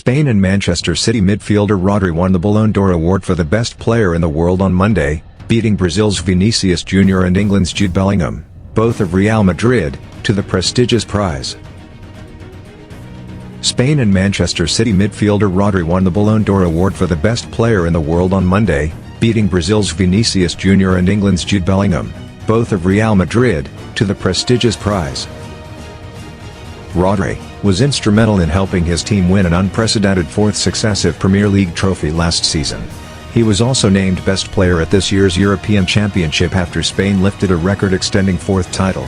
Spain and Manchester City midfielder Rodri won the Ballon d'Or award for the best player in the world on Monday, beating Brazil's Vinicius Jr and England's Jude Bellingham, both of Real Madrid, to the prestigious prize. Spain and Manchester City midfielder Rodri won the Ballon d'Or award for the best player in the world on Monday, beating Brazil's Vinicius Jr and England's Jude Bellingham, both of Real Madrid, to the prestigious prize. Rodri was instrumental in helping his team win an unprecedented fourth successive Premier League trophy last season. He was also named best player at this year's European Championship after Spain lifted a record-extending fourth title.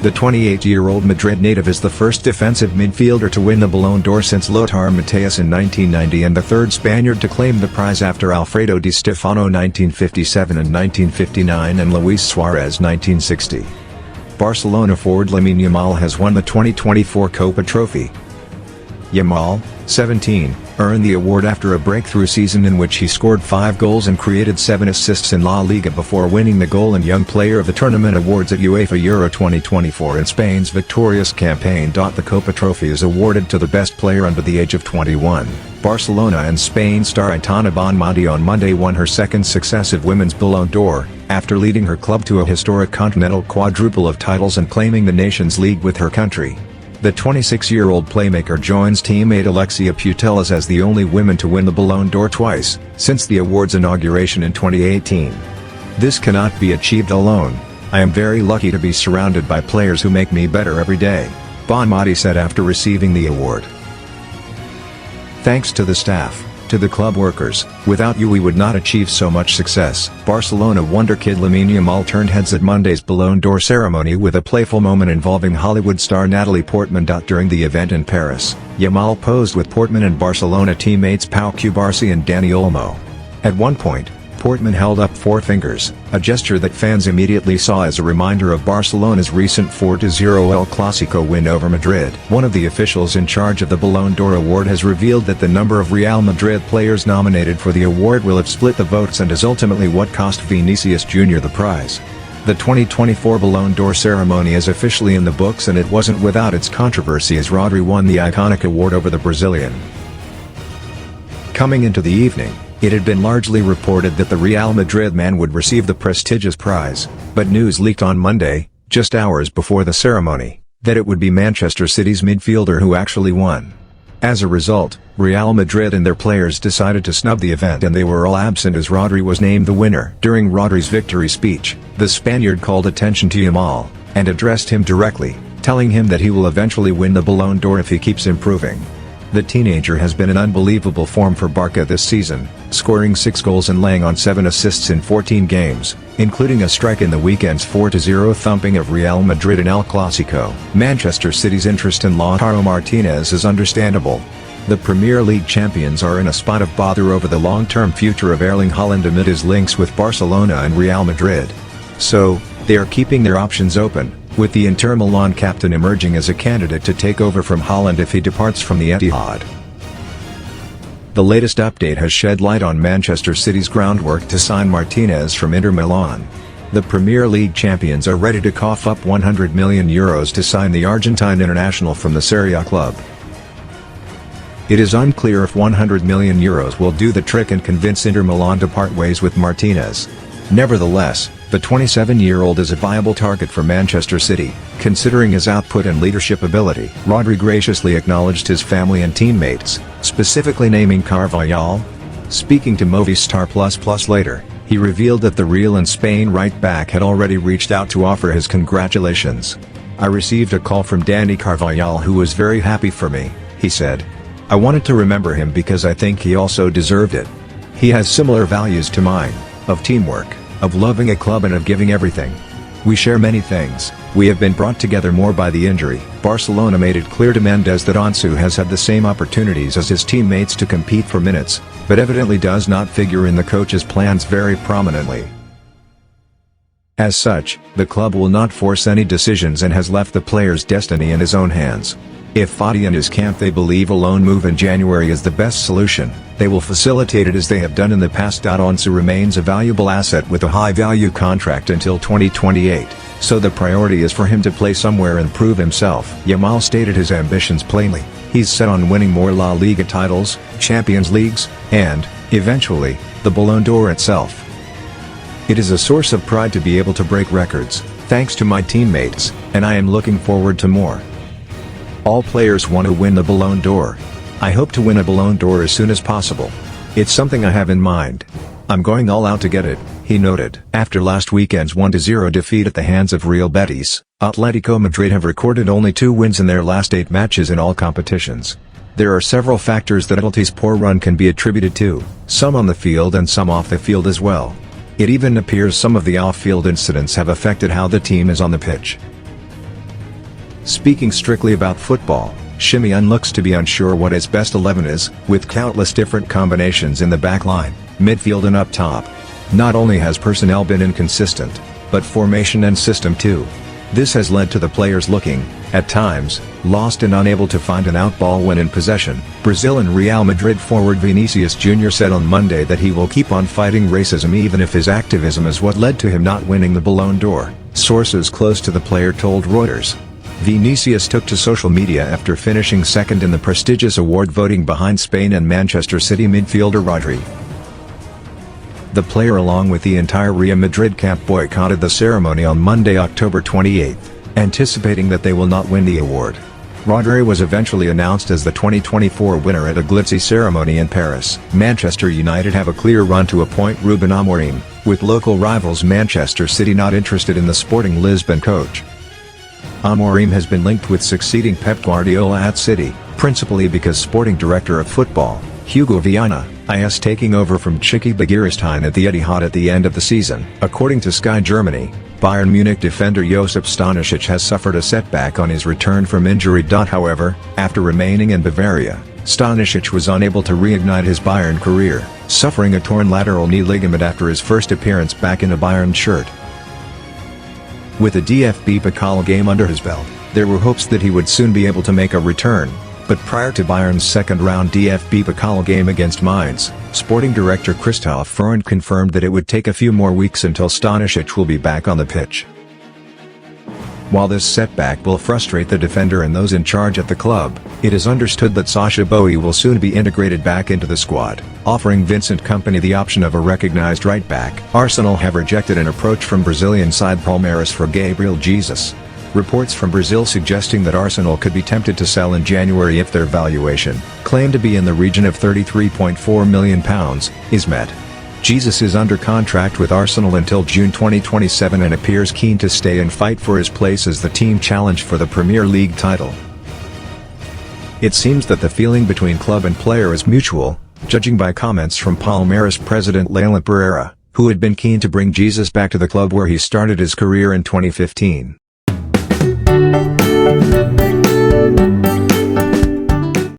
The 28-year-old Madrid native is the first defensive midfielder to win the Ballon d'Or since Lothar Matthäus in 1990 and the third Spaniard to claim the prize after Alfredo Di Stefano 1957 and 1959 and Luis Suarez 1960. Barcelona forward Lamine Yamal has won the 2024 Copa Trophy. Yamal, 17, earned the award after a breakthrough season in which he scored 5 goals and created 7 assists in La Liga before winning the Goal and Young Player of the Tournament awards at UEFA Euro 2024 in Spain's victorious campaign. The Copa Trophy is awarded to the best player under the age of 21. Barcelona and Spain star Aitana Bonmatí on Monday won her second successive Women's Ballon d'Or, after leading her club to a historic continental quadruple of titles and claiming the Nations League with her country. The 26-year-old playmaker joins teammate Alexia Putellas as the only woman to win the Ballon d'Or twice, since the award's inauguration in 2018. "This cannot be achieved alone. I am very lucky to be surrounded by players who make me better every day," Bonmatí said after receiving the award. "Thanks to the staff, to the club workers, without you we would not achieve so much success." Barcelona wonderkid Lamine Yamal turned heads at Monday's Ballon d'Or ceremony with a playful moment involving Hollywood star Natalie Portman. During the event in Paris, Yamal posed with Portman and Barcelona teammates Pau Cubarsí and Dani Olmo. At one point, Portman held up 4 fingers, a gesture that fans immediately saw as a reminder of Barcelona's recent 4-0 El Clásico win over Madrid. One of the officials in charge of the Ballon d'Or award has revealed that the number of Real Madrid players nominated for the award will have split the votes and is ultimately what cost Vinicius Jr the prize. The 2024 Ballon d'Or ceremony is officially in the books, and it wasn't without its controversy as Rodri won the iconic award over the Brazilian. Coming into the evening, it had been largely reported that the Real Madrid man would receive the prestigious prize, but news leaked on Monday, just hours before the ceremony, that it would be Manchester City's midfielder who actually won. As a result, Real Madrid and their players decided to snub the event and they were all absent as Rodri was named the winner. During Rodri's victory speech, the Spaniard called attention to Yamal, and addressed him directly, telling him that he will eventually win the Ballon d'Or if he keeps improving. The teenager has been in unbelievable form for Barca this season, scoring 6 goals and laying on 7 assists in 14 games, including a strike in the weekend's 4-0 thumping of Real Madrid in El Clásico. Manchester City's interest in Lautaro Martinez is understandable. The Premier League champions are in a spot of bother over the long-term future of Erling Haaland amid his links with Barcelona and Real Madrid. So, they are keeping their options open, with the Inter Milan captain emerging as a candidate to take over from Haaland if he departs from the Etihad. The latest update has shed light on Manchester City's groundwork to sign Martinez from Inter Milan. The Premier League champions are ready to cough up €100 million to sign the Argentine international from the Serie A club. It is unclear if €100 million will do the trick and convince Inter Milan to part ways with Martinez. Nevertheless, the 27-year-old is a viable target for Manchester City, considering his output and leadership ability. Rodri graciously acknowledged his family and teammates, specifically naming Carvajal. Speaking to Movistar Plus later, he revealed that the Real and Spain right-back had already reached out to offer his congratulations. "I received a call from Dani Carvajal who was very happy for me," he said. "I wanted to remember him because I think he also deserved it. He has similar values to mine, of teamwork, of loving a club and of giving everything. We share many things. We have been brought together more by the injury." Barcelona made it clear to Mendes that Ansu has had the same opportunities as his teammates to compete for minutes, but evidently does not figure in the coach's plans very prominently. As such, the club will not force any decisions and has left the player's destiny in his own hands. If Fati and his camp they believe a loan move in January is the best solution, they will facilitate it as they have done in the past. Ansu remains a valuable asset with a high-value contract until 2028, so the priority is for him to play somewhere and prove himself. Yamal stated his ambitions plainly. He's set on winning more La Liga titles, Champions Leagues, and, eventually, the Ballon d'Or itself. It is a source of pride to be able to break records, thanks to my teammates, and I am looking forward to more. All players want to win the Ballon d'Or. I hope to win a Ballon d'Or as soon as possible. It's something I have in mind. I'm going all out to get it, he noted. After last weekend's 1-0 defeat at the hands of Real Betis, Atletico Madrid have recorded only 2 wins in their last 8 matches in all competitions. There are several factors that Atleti's poor run can be attributed to, some on the field and some off the field as well. It even appears some of the off-field incidents have affected how the team is on the pitch. Speaking strictly about football, Simeone looks to be unsure what his best 11 is, with countless different combinations in the back line, midfield and up top. Not only has personnel been inconsistent, but formation and system too. This has led to the players looking, at times, lost and unable to find an outball when in possession. Brazil and Real Madrid forward Vinicius Jr said on Monday that he will keep on fighting racism even if his activism is what led to him not winning the Ballon d'Or, sources close to the player told Reuters. Vinicius took to social media after finishing second in the prestigious award voting behind Spain and Manchester City midfielder Rodri. The player along with the entire Real Madrid camp boycotted the ceremony on Monday, October 28, anticipating that they will not win the award. Rodri was eventually announced as the 2024 winner at a glitzy ceremony in Paris. Manchester United have a clear run to appoint Ruben Amorim, with local rivals Manchester City not interested in the Sporting Lisbon coach. Amorim has been linked with succeeding Pep Guardiola at City, principally because sporting director of football, Hugo Viana, is taking over from Chiqui Begiristain at the Etihad at the end of the season. According to Sky Germany, Bayern Munich defender Josip Stanisic has suffered a setback on his return from injury. However, after remaining in Bavaria, Stanisic was unable to reignite his Bayern career, suffering a torn lateral knee ligament after his first appearance back in a Bayern shirt. With the DFB Pokal game under his belt, there were hopes that he would soon be able to make a return, but prior to Bayern's second-round DFB Pokal game against Mainz, sporting director Christoph Freund confirmed that it would take a few more weeks until Stanisic will be back on the pitch. While this setback will frustrate the defender and those in charge at the club, it is understood that Sacha Boey will soon be integrated back into the squad, offering Vincent Kompany the option of a recognized right-back. Arsenal have rejected an approach from Brazilian side Palmeiras for Gabriel Jesus. Reports from Brazil suggesting that Arsenal could be tempted to sell in January if their valuation, claimed to be in the region of £33.4 million, is met. Jesus is under contract with Arsenal until June 2027 and appears keen to stay and fight for his place as the team challenge for the Premier League title. It seems that the feeling between club and player is mutual, judging by comments from Palmeiras president Leila Pereira, who had been keen to bring Jesus back to the club where he started his career in 2015.